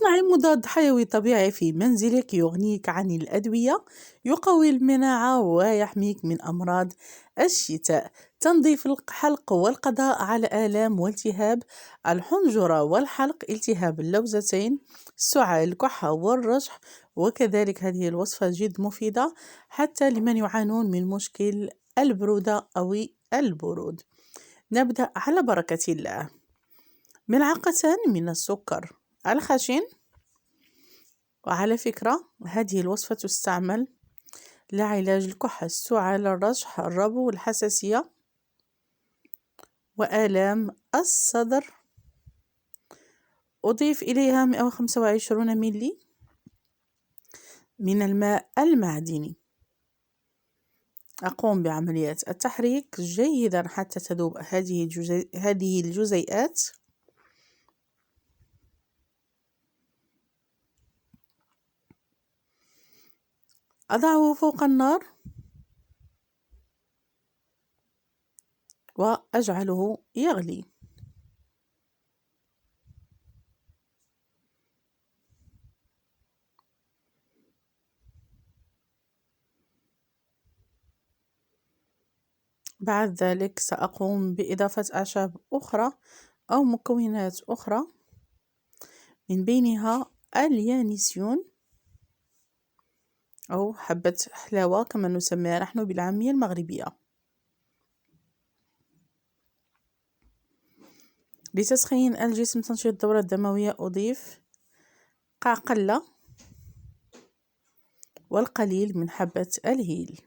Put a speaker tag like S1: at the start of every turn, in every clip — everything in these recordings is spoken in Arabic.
S1: معي مضاد حيوي طبيعي في منزلك يغنيك عن الأدوية، يقوي المناعة ويحميك من أمراض الشتاء. تنظيف الحلق والقضاء على آلام والتهاب الحنجرة والحلق، التهاب اللوزتين، السعال، الكحة والرشح. وكذلك هذه الوصفة جد مفيدة حتى لمن يعانون من مشكل البرودة أو البرود. نبدأ على بركة الله. ملعقة من السكر الخشن. وعلى فكرة هذه الوصفة تستعمل لعلاج الكحة، السعال، الرشح، الربو والحساسية وآلام الصدر. أضيف إليها 125 ملي من الماء المعدني. أقوم بعملية التحريك جيدا حتى تذوب هذه الجزيئات. أضعه فوق النار وأجعله يغلي. بعد ذلك سأقوم بإضافة أعشاب أخرى أو مكونات أخرى، من بينها اليانسيون أو حبة حلاوة كما نسميها نحن بالعامية المغربية. لتسخين الجسم، تنشيط الدورة الدموية، أضيف قعقلة والقليل من حبة الهيل.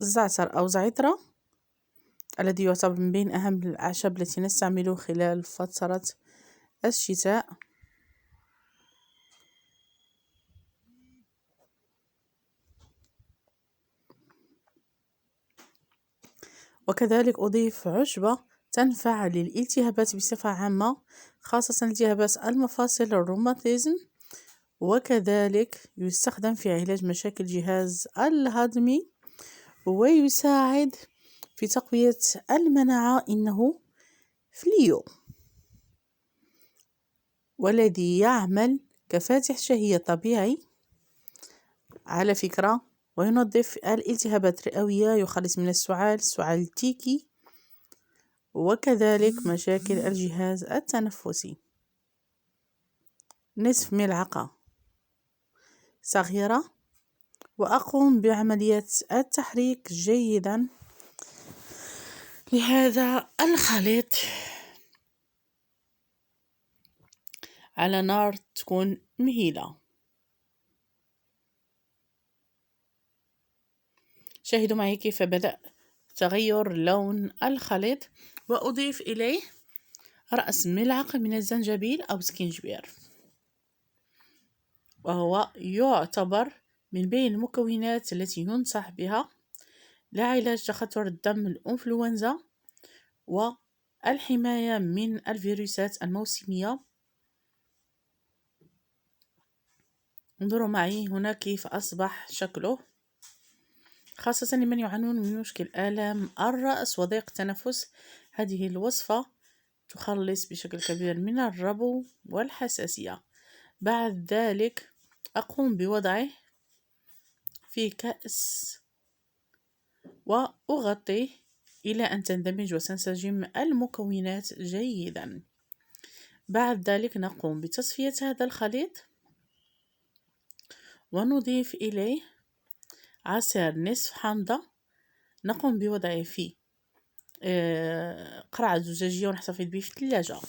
S1: الزعتر أو زعترة الذي يعتبر من بين أهم الأعشاب التي نستعمله خلال فترة الشتاء. وكذلك أضيف عشبة تنفع للالتهابات بصفة عامة، خاصة التهابات المفاصل، الروماتيزم. وكذلك يستخدم في علاج مشاكل الجهاز الهضمي ويساعد في تقوية المناعة. إنه فليو والذي يعمل كفاتح شهية طبيعي على فكرة، وينظف الالتهابات الرئوية، يخلص من السعال التيكي، وكذلك مشاكل الجهاز التنفسي. نصف ملعقة صغيرة، وأقوم بعملية التحريك جيدا لهذا الخليط على نار تكون مهيلة. شاهدوا معي كيف بدأ تغير لون الخليط. وأضيف إليه رأس ملعقة من الزنجبيل أو سكينجبير، وهو يعتبر من بين المكونات التي ينصح بها لعلاج تخثر الدم، الإنفلونزا، والحماية من الفيروسات الموسمية. انظروا معي هنا كيف أصبح شكله، خاصة لمن يعانون من مشكل آلام الرأس وضيق التنفس. هذه الوصفة تخلص بشكل كبير من الربو والحساسية. بعد ذلك أقوم بوضعه في كأس وأغطيه إلى أن تندمج وتنسجم المكونات جيدا. بعد ذلك نقوم بتصفية هذا الخليط ونضيف إليه عصير نصف حامضة. نقوم بوضعه في قرعة زجاجية ونحتفظ به في الثلاجة.